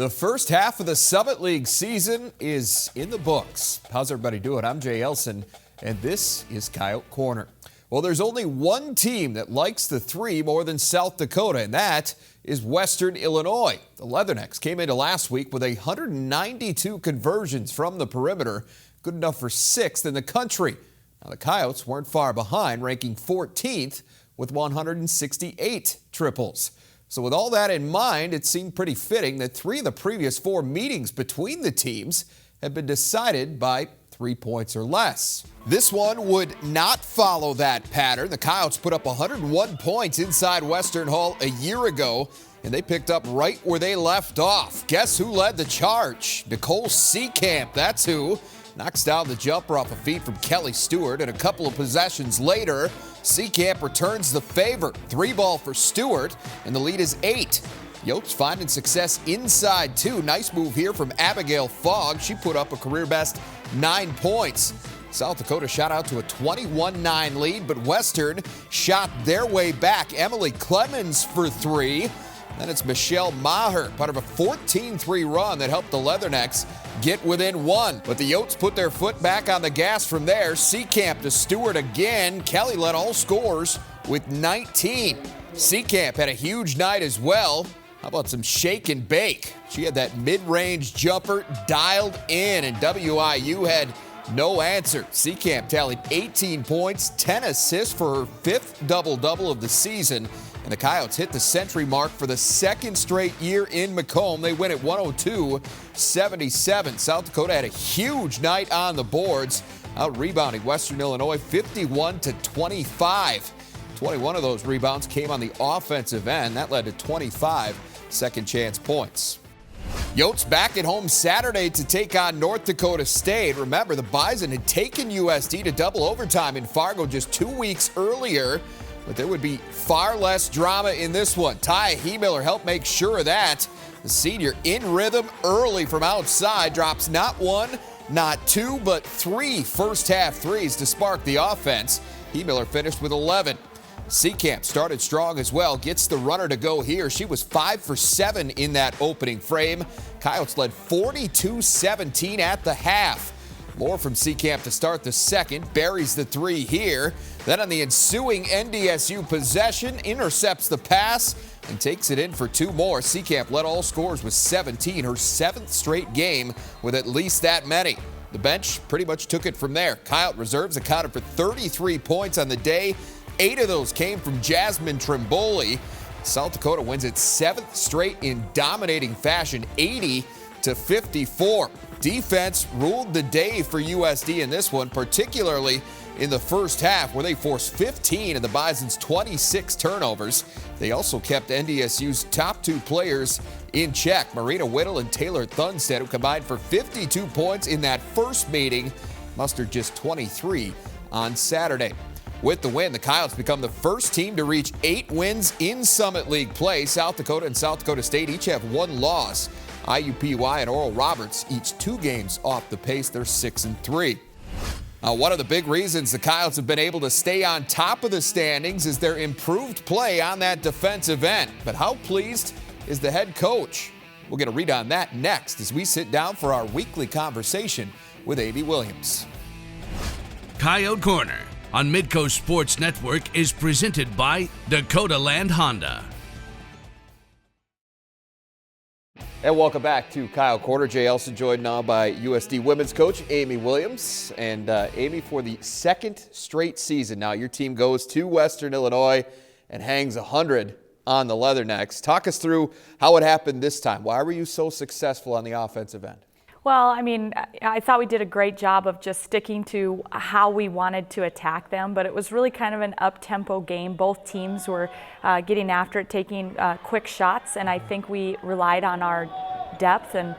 The first half of the Summit League season is in the books. How's everybody doing? I'm Jay Elsen, and this is Coyote Corner. Well, there's only one team that likes the three more than South Dakota, and that is Western Illinois. The Leathernecks came into last week with 192 conversions from the perimeter, good enough for 6th in the country. Now, the Coyotes weren't far behind, ranking 14th with 168 triples. So with all that in mind, it seemed pretty fitting that 3 of the previous 4 meetings between the teams have been decided by 3 points or less. This one would not follow that pattern. The Coyotes put up 101 points inside Western Hall a year ago, and they picked up right where they left off. Guess who led the charge? Nicole Seecamp, that's who. Knocks down the jumper off a feed from Kelly Stewart, and a couple of possessions later, Seecamp returns the favor. 3-ball for Stewart, and the lead is 8. Yotes finding success inside, too. Nice move here from Abigail Fogg. She put up a career-best 9 points. South Dakota shot out to a 21-9 lead, but Western shot their way back. Emily Clemens for 3. Then it's Michelle Maher, part of a 14-3 run that helped the Leathernecks get within 1. But the Yotes put their foot back on the gas from there. Seecamp to Stewart again. Kelly led all scorers with 19. Seecamp had a huge night as well. How about some shake and bake? She had that mid-range jumper dialed in, and WIU had no answer. Seecamp tallied 18 points, 10 assists for her 5th double-double of the season. And the Coyotes hit the century mark for the 2nd straight year in Macomb. They win at 102-77. South Dakota had a huge night on the boards, out-rebounding Western Illinois 51-25. 21 of those rebounds came on the offensive end. That led to 25 second-chance points. Yotes back at home Saturday to take on North Dakota State. Remember, the Bison had taken USD to double overtime in Fargo just 2 weeks earlier. But there would be far less drama in this one. Ty Heemiller helped make sure of that. The senior in rhythm early from outside, drops not 1, not 2, but 3 first-half threes to spark the offense. Heemiller finished with 11. Seecamp started strong as well, gets the runner to go here. She was 5 for 7 in that opening frame. Coyotes led 42-17 at the half. More from Seecamp to start the second, buries the 3 here. Then on the ensuing NDSU possession, intercepts the pass and takes it in for 2 more. Seecamp led all scorers with 17, her 7th straight game with at least that many. The bench pretty much took it from there. Coyote reserves accounted for 33 points on the day. 8 of those came from Jasmine Trimboli. South Dakota wins its 7th straight in dominating fashion, 80-54. Defense ruled the day for USD in this one, particularly in the first half, where they forced 15 of the Bison's 26 turnovers. They also kept NDSU's top 2 players in check. Marina Whittle and Taylor Thunstead, who combined for 52 points in that first meeting, mustered just 23 on Saturday. With the win, the Coyotes become the first team to reach 8 wins in Summit League play. South Dakota and South Dakota State each have 1 loss. IUPUI and Oral Roberts each 2 games off the pace. They're 6-3. One of the big reasons the Coyotes have been able to stay on top of the standings is their improved play on that defensive end. But how pleased is the head coach? We'll get a read on that next as we sit down for our weekly conversation with A.B. Williams. Coyote Corner on Midco Sports Network is presented by Dakota Land Honda. And welcome back to Coyote Corner. Jay Elsen joined now by USD women's coach Amy Williams. And Amy, for the 2nd straight season now, your team goes to Western Illinois and hangs 100 on the Leathernecks. Talk us through how it happened this time. Why were you so successful on the offensive end? Well, I mean, I thought we did a great job of just sticking to how we wanted to attack them, but it was really kind of an up-tempo game. Both teams were getting after it, taking quick shots, and I think we relied on our depth and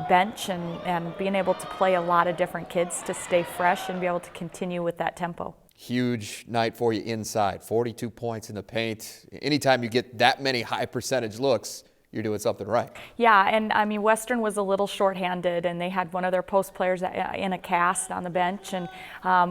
bench and being able to play a lot of different kids to stay fresh and be able to continue with that tempo. Huge night for you inside, 42 points in the paint. Anytime you get that many high percentage looks, you're doing something right. Yeah, and I mean, Western was a little shorthanded, and they had one of their post players in a cast on the bench, and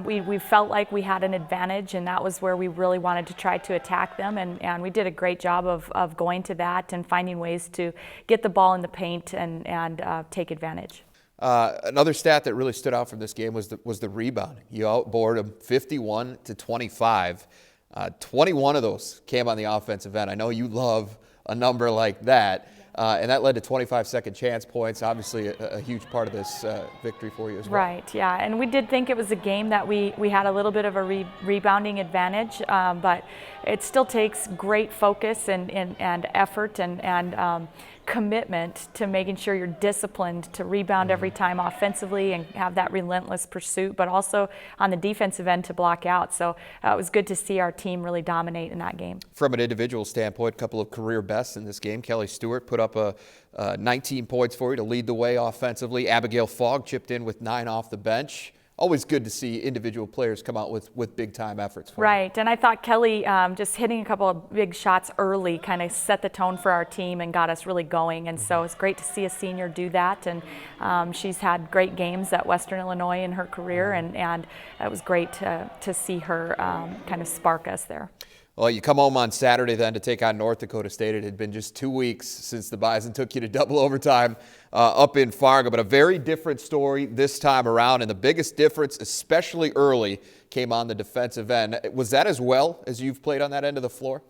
we felt like we had an advantage, and that was where we really wanted to try to attack them, and we did a great job of going to that and finding ways to get the ball in the paint and take advantage. Another stat that really stood out from this game was the rebounding. You outboard them 51-25. 21 of those came on the offensive end. I know you love a number like that, and that led to 25 second chance points. Obviously a huge part of this victory for you as well. Right, yeah, and we did think it was a game that we had a little bit of a rebounding advantage, but it still takes great focus and effort and commitment to making sure you're disciplined to rebound every time offensively and have that relentless pursuit, but also on the defensive end to block out. So it was good to see our team really dominate in that game. From an individual standpoint, a couple of career bests in this game. Kelly Stewart put up 19 points for you to lead the way offensively. Abigail Fogg chipped in with 9 off the bench. Always good to see individual players come out with big-time efforts. Right, and I thought Kelly just hitting a couple of big shots early kind of set the tone for our team and got us really going, and so it's great to see a senior do that, and she's had great games at Western Illinois in her career, and it was great to see her kind of spark us there. Well, you come home on Saturday then to take on North Dakota State. It had been just 2 weeks since the Bison took you to double overtime up in Fargo, but a very different story this time around, and the biggest difference, especially early, came on the defensive end. Was that as well as you've played on that end of the floor?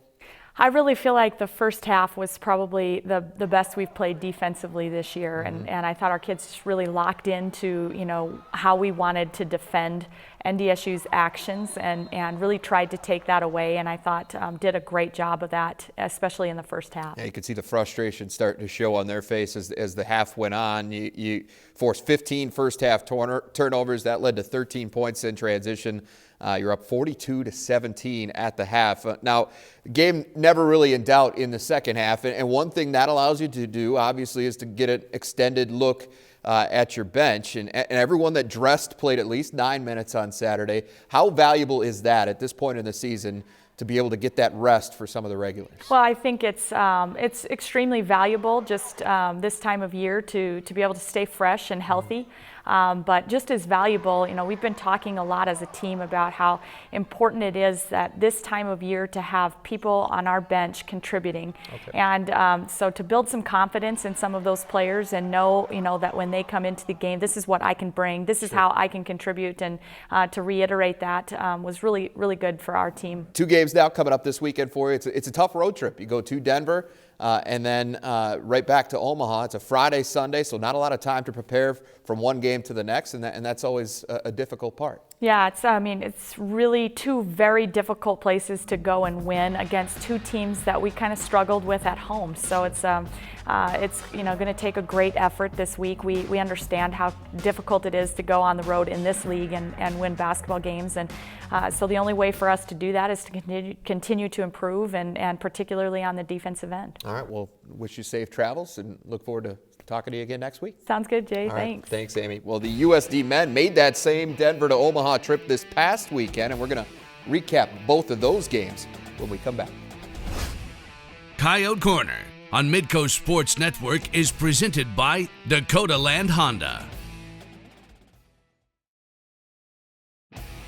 I really feel like the first half was probably the best we've played defensively this year, and I thought our kids just really locked into, how we wanted to defend NDSU's actions and really tried to take that away, and I thought did a great job of that, especially in the first half. Yeah, you could see the frustration starting to show on their face as the half went on. You forced 15 first half turnovers. That led to 13 points in transition. You're up 42-17 at the half. Now, the game never really in doubt in the second half, and one thing that allows you to do, obviously, is to get an extended look at your bench, and everyone that dressed played at least 9 minutes on Saturday. How valuable is that at this point in the season to be able to get that rest for some of the regulars? Well, I think it's extremely valuable just this time of year to be able to stay fresh and healthy. But just as valuable, we've been talking a lot as a team about how important it is that this time of year to have people on our bench contributing. Okay. And so to build some confidence in some of those players and know, that when they come into the game, this is what I can bring, this is how I can contribute, and to reiterate that was really, really good for our team. 2 games now coming up this weekend for you. It's a tough road trip. You go to Denver and then right back to Omaha. It's a Friday, Sunday, so not a lot of time to prepare from one game to the next, and that's always a difficult part. Yeah, it's really 2 very difficult places to go and win against 2 teams that we kind of struggled with at home. So it's going to take a great effort this week. We understand how difficult it is to go on the road in this league and win basketball games, and so the only way for us to do that is to continue to improve, and particularly on the defensive end. All right, well, wish you safe travels and look forward to talking to you again next week. Sounds good, Jay. All Thanks. Right. Thanks, Amy. Well, the USD men made that same Denver to Omaha trip this past weekend, and we're going to recap both of those games when we come back. Coyote Corner on Midco Sports Network is presented by Dakota Land Honda.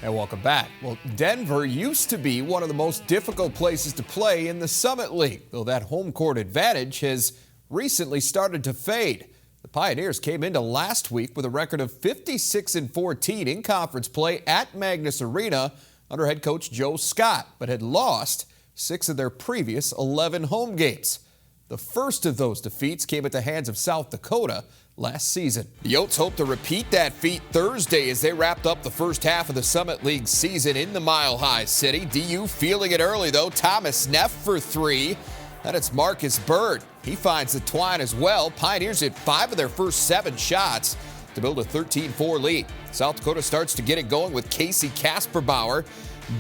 And welcome back. Well, Denver used to be one of the most difficult places to play in the Summit League, though that home court advantage has recently started to fade. The Pioneers came into last week with a record of 56-14 in conference play at Magnus Arena under head coach Joe Scott, but had lost 6 of their previous 11 home games. The first of those defeats came at the hands of South Dakota last season. The Yotes hope to repeat that feat Thursday as they wrapped up the first half of the Summit League season in the Mile High City. DU feeling it early, though. Thomas Neff for 3. Then it's Marcus Bird. He finds the twine as well. Pioneers hit 5 of their first 7 shots to build a 13-4 lead. South Dakota starts to get it going with Casey Kasperbauer.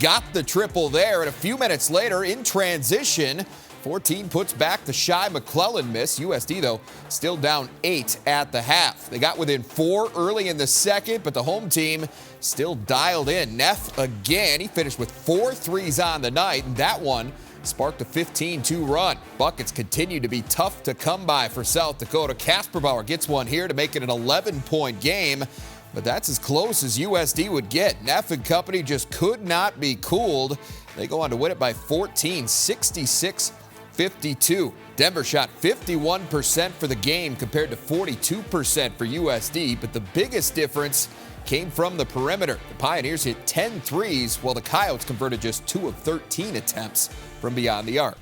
Got the triple there, and a few minutes later in transition, 14 puts back the Shy McClellan miss. USD, though, still down 8 at the half. They got within 4 early in the second, but the home team still dialed in. Neff again. He finished with 4 threes on the night, and that one sparked a 15-2 run. Buckets continue to be tough to come by for South Dakota. Kasperbauer gets one here to make it an 11-point game, but that's as close as USD would get. Neff and company just could not be cooled. They go on to win it by 14, 66-52. Denver shot 51% for the game compared to 42% for USD, but the biggest difference came from the perimeter. The Pioneers hit 10 threes, while the Coyotes converted just 2 of 13 attempts from beyond the arc.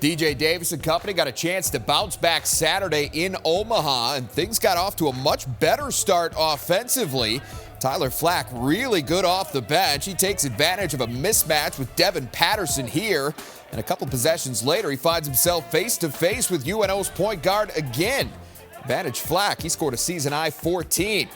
DJ Davis and company got a chance to bounce back Saturday in Omaha, and things got off to a much better start offensively. Tyler Flack really good off the bench. He takes advantage of a mismatch with Devin Patterson here, and a couple possessions later, he finds himself face-to-face with UNO's point guard again. Advantage Flack, he scored a season-high 14.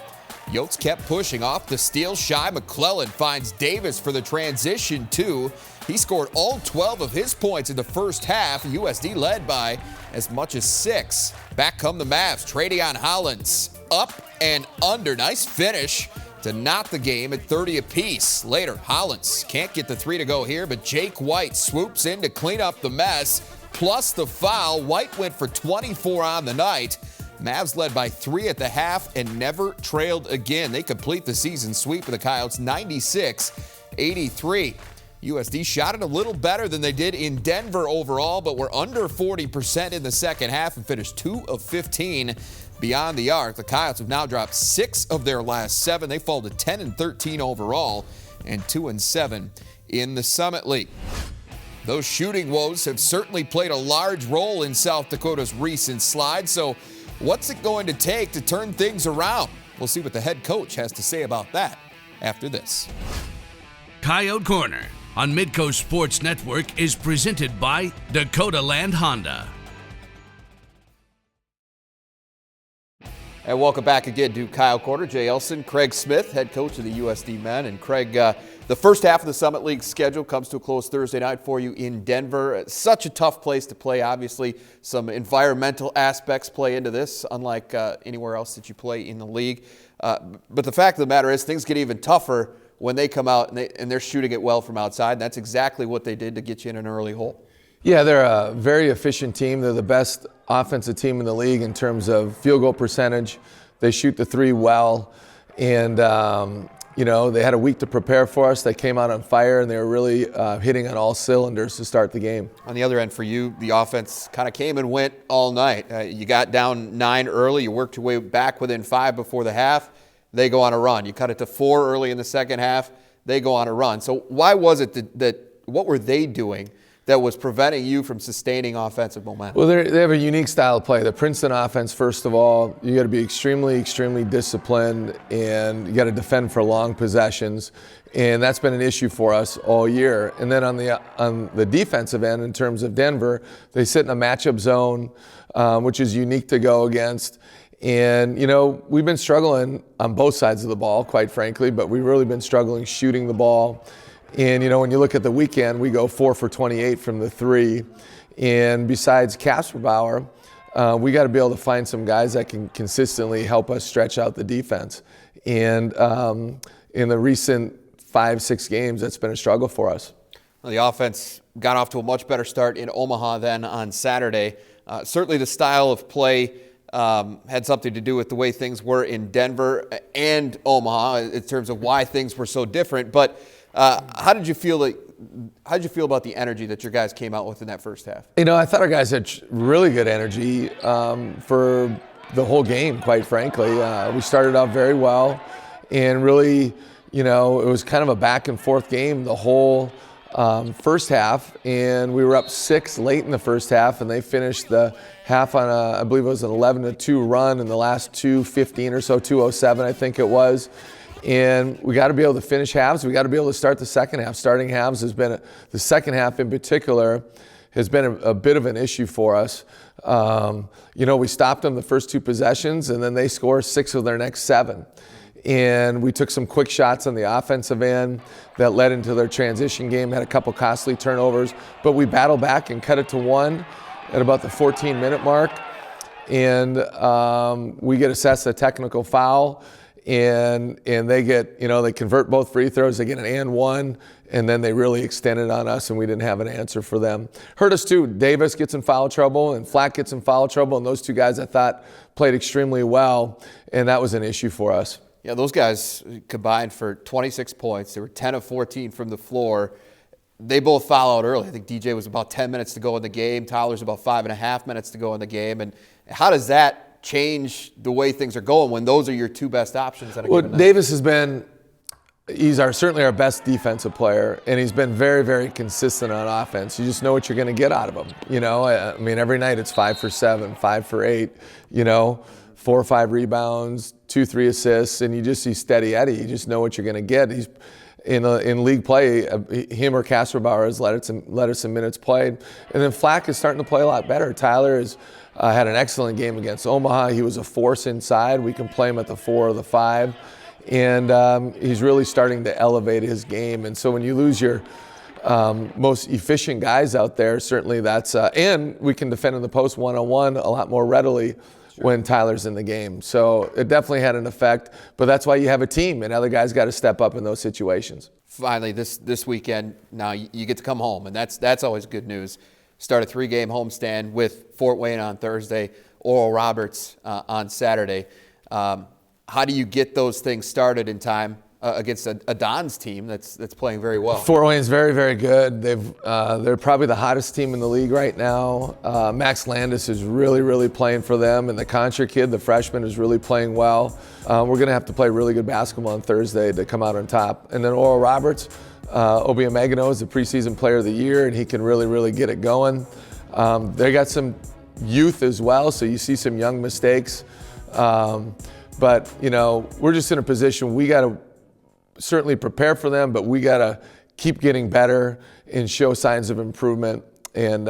Yotes kept pushing off the steal. Shai McClellan finds Davis for the transition, too. He scored all 12 of his points in the first half. USD led by as much as 6. Back come the Mavs. Tradeon Hollins up and under. Nice finish to knot the game at 30 apiece. Later, Hollins can't get the 3 to go here, but Jake White swoops in to clean up the mess. Plus the foul. White went for 24 on the night. Mavs led by 3 at the half and never trailed again. They complete the season sweep of the Coyotes 96-83. USD shot it a little better than they did in Denver overall, but were under 40% in the second half and finished 2 of 15 beyond the arc. The Coyotes have now dropped 6 of their last 7. They fall to 10-13 overall and 2-7 in the Summit League. Those shooting woes have certainly played a large role in South Dakota's recent slide, so what's it going to take to turn things around? We'll see what the head coach has to say about that after this. Coyote Corner on Midco Sports Network is presented by Dakota Land Honda. And welcome back again to Coyote Corner. Jay Elsen, Craig Smith, head coach of the USD men. And Craig, the first half of the Summit League schedule comes to a close Thursday night for you in Denver. Such a tough place to play. Obviously, some environmental aspects play into this, unlike anywhere else that you play in the league. But the fact of the matter is things get even tougher when they come out and they're shooting it well from outside. And that's exactly what they did to get you in an early hole. Yeah, they're a very efficient team. They're the best offensive team in the league in terms of field goal percentage. They shoot the 3 well. And, they had a week to prepare for us. They came out on fire, and they were really hitting on all cylinders to start the game. On the other end for you, the offense kind of came and went all night. You got down 9 early. You worked your way back within 5 before the half. They go on a run. You cut it to 4 early in the second half. They go on a run. So why was it that what were they doing that was preventing you from sustaining offensive momentum? Well, they have a unique style of play. The Princeton offense, first of all, you got to be extremely, extremely disciplined, and you got to defend for long possessions, and that's been an issue for us all year. And then on the defensive end, in terms of Denver, they sit in a matchup zone, which is unique to go against. And, we've been struggling on both sides of the ball, quite frankly, but we've really been struggling shooting the ball. And, when you look at the weekend, we go 4 for 28 from the 3. And besides Kasperbauer, we got to be able to find some guys that can consistently help us stretch out the defense. And in the recent 5-6 games, that's been a struggle for us. Well, the offense got off to a much better start in Omaha than on Saturday. Certainly the style of play had something to do with the way things were in Denver and Omaha in terms of why things were so different. But how did you feel about the energy that your guys came out with in that first half? I thought our guys had really good energy for the whole game, quite frankly. We started off very well, and really, it was kind of a back and forth game the whole first half, and we were up 6 late in the first half, and they finished the half on I believe it was an 11-2 run in the last 2:15 or so, 2:07 I think it was. And we got to be able to finish halves. We got to be able to start the second half. Starting halves has been, the second half in particular, has been a bit of an issue for us. We stopped them the first 2 possessions, and then they score 6 of their next 7. And we took some quick shots on the offensive end that led into their transition game, had a couple costly turnovers, but we battled back and cut it to 1 at about the 14-minute mark. And we get assessed a technical foul. and they get, they convert both free throws, they get an and one, and then they really extended on us, and we didn't have an answer for them. Hurt us too. Davis gets in foul trouble, and Flack gets in foul trouble, and those two guys I thought played extremely well, and that was an issue for us. Yeah, those guys combined for 26 points. They were 10 of 14 from the floor. They both foul out early. I think DJ was about 10 minutes to go in the game. Tyler's about 5.5 minutes to go in the game. And how does that change the way things are going when those are your two best options at a given night? Davis has been, he's certainly our best defensive player, and he's been very, very consistent on offense. You just know what you're going to get out of him. I mean, every night it's 5 for 7, 5 for 8, 4 or 5 rebounds, 2-3 assists, and you just see steady Eddie. You just know what you're going to get. He's in league play, him or Kasperbauer has led us in minutes played. And then Flack is starting to play a lot better. Tyler has had an excellent game against Omaha. He was a force inside. We can play him at the 4 or the 5. And he's really starting to elevate his game. And so when you lose your most efficient guys out there, certainly that's and we can defend in the post one-on-one a lot more readily when Tyler's in the game. So it definitely had an effect, but that's why you have a team, and other guys got to step up in those situations. Finally, this weekend, now you get to come home, and that's always good news. Start a 3-game homestand with Fort Wayne on Thursday, Oral Roberts on Saturday. How do you get those things started in time against a Don's team that's playing very well? Fort Wayne's very, very good. They're probably the hottest team in the league right now. Max Landis is really, really playing for them, and the Contra kid, the freshman, is really playing well. We're going to have to play really good basketball on Thursday to come out on top. And then Oral Roberts, Obi Amagano is the preseason player of the year, and he can really, really get it going. They got some youth as well, so you see some young mistakes. But, we're just in a position we got to certainly prepare for them, but we got to keep getting better and show signs of improvement and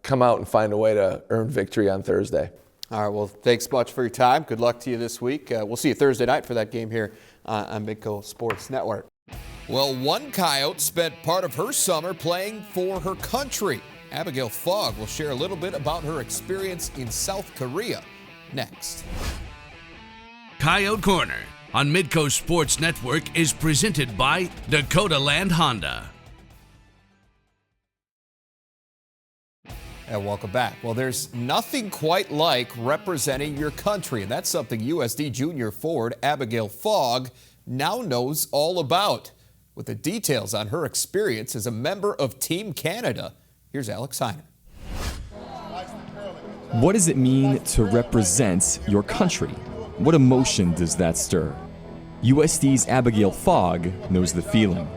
come out and find a way to earn victory on Thursday. All right, well, thanks much for your time. Good luck to you this week. We'll see you Thursday night for that game here on Midco Sports Network. Well, one Coyote spent part of her summer playing for her country. Abigail Fogg will share a little bit about her experience in South Korea next. Coyote Corner on Midco Sports Network is presented by Dakota Land Honda. And welcome back. Well, there's nothing quite like representing your country, and that's something USD junior forward Abigail Fogg now knows all about. With the details on her experience as a member of Team Canada, here's Alex Heinert. What does it mean to represent your country? What emotion does that stir? USD's Abigail Fogg knows the feeling.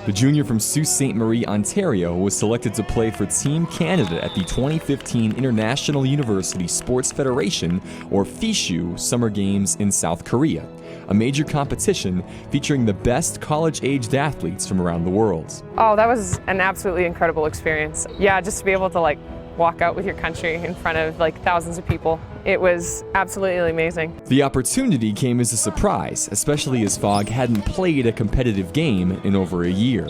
The junior from Sault Ste. Marie, Ontario, was selected to play for Team Canada at the 2015 International University Sports Federation, or FISU, Summer Games in South Korea, a major competition featuring the best college-aged athletes from around the world. Oh, that was an absolutely incredible experience. Yeah, just to be able to walk out with your country in front of thousands of people. It was absolutely amazing. The opportunity came as a surprise, especially as Fogg hadn't played a competitive game in over a year.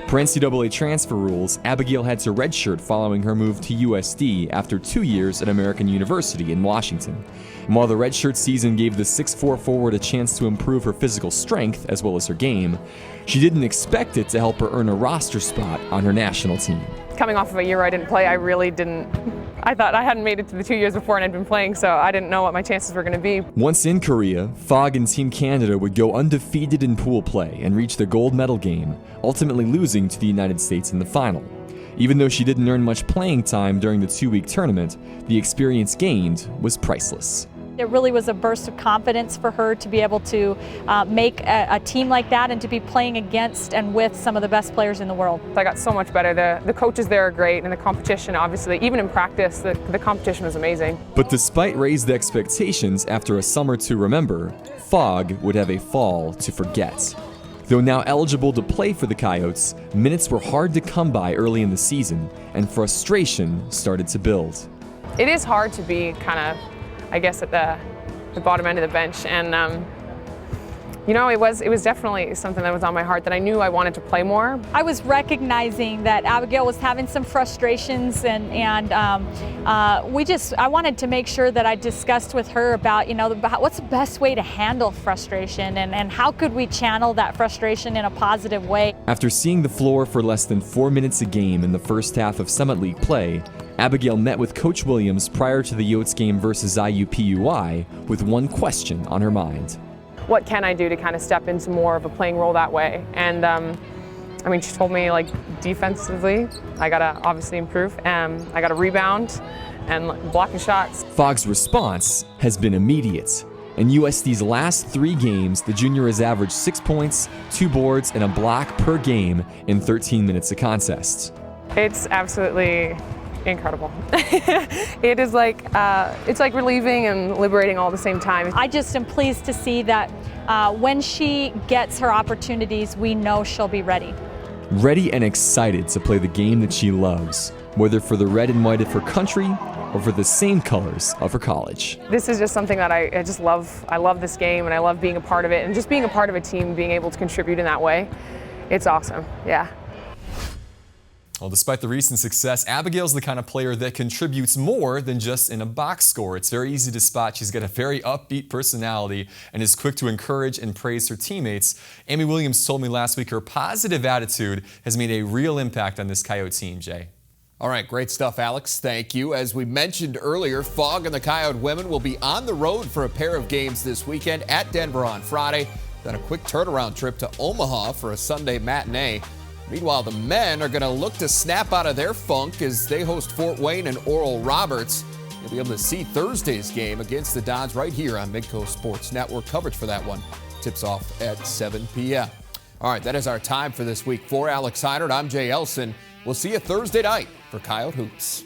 Per NCAA transfer rules, Abigail had to redshirt following her move to USD after 2 years at American University in Washington. And while the redshirt season gave the 6'4" forward a chance to improve her physical strength as well as her game, she didn't expect it to help her earn a roster spot on her national team. Coming off of a year where I didn't play, I thought I hadn't made it to the 2 years before and I'd been playing, so I didn't know what my chances were going to be. Once in Korea, Fogg and Team Canada would go undefeated in pool play and reach the gold medal game, ultimately losing to the United States in the final. Even though she didn't earn much playing time during the 2-week tournament, the experience gained was priceless. It really was a burst of confidence for her to be able to make a team like that and to be playing against and with some of the best players in the world. I got so much better. The coaches there are great, and the competition, obviously, even in practice, the competition was amazing. But despite raised expectations after a summer to remember, Fogg would have a fall to forget. Though now eligible to play for the Coyotes, minutes were hard to come by early in the season, and frustration started to build. It is hard to be kind of, I guess, at the bottom end of the bench, and You know, it was definitely something that was on my heart, that I knew I wanted to play more. I was recognizing that Abigail was having some frustrations, and I wanted to make sure that I discussed with her about, what's the best way to handle frustration, and how could we channel that frustration in a positive way. After seeing the floor for less than 4 minutes a game in the first half of Summit League play, Abigail met with Coach Williams prior to the Yotes game versus IUPUI with one question on her mind. What can I do to kind of step into more of a playing role that way? And she told me, like, defensively, I gotta obviously improve. I gotta rebound and blocking shots. Fogg's response has been immediate. In USD's last 3 games, the junior has averaged 6 points, 2 boards, and a block per game in 13 minutes of contests. It's absolutely incredible. It is like, it's like relieving and liberating all at the same time. I just am pleased to see that when she gets her opportunities, we know she'll be ready. Ready and excited to play the game that she loves, whether for the red and white of her country or for the same colors of her college. This is just something that I just love. I love this game, and I love being a part of it, and just being a part of a team, being able to contribute in that way. It's awesome, yeah. Well, despite the recent success, Abigail's the kind of player that contributes more than just in a box score. It's very easy to spot. She's got a very upbeat personality and is quick to encourage and praise her teammates. Amy Williams told me last week her positive attitude has made a real impact on this Coyote team, Jay. All right, great stuff, Alex. Thank you. As we mentioned earlier, Fogg and the Coyote women will be on the road for a pair of games this weekend at Denver on Friday, then a quick turnaround trip to Omaha for a Sunday matinee. Meanwhile, the men are going to look to snap out of their funk as they host Fort Wayne and Oral Roberts. You'll be able to see Thursday's game against the Dons right here on Midco Sports Network. Coverage for that one tips off at 7 p.m. All right, that is our time for this week. For Alex Heinert, I'm Jay Elsen. We'll see you Thursday night for Coyote Hoops.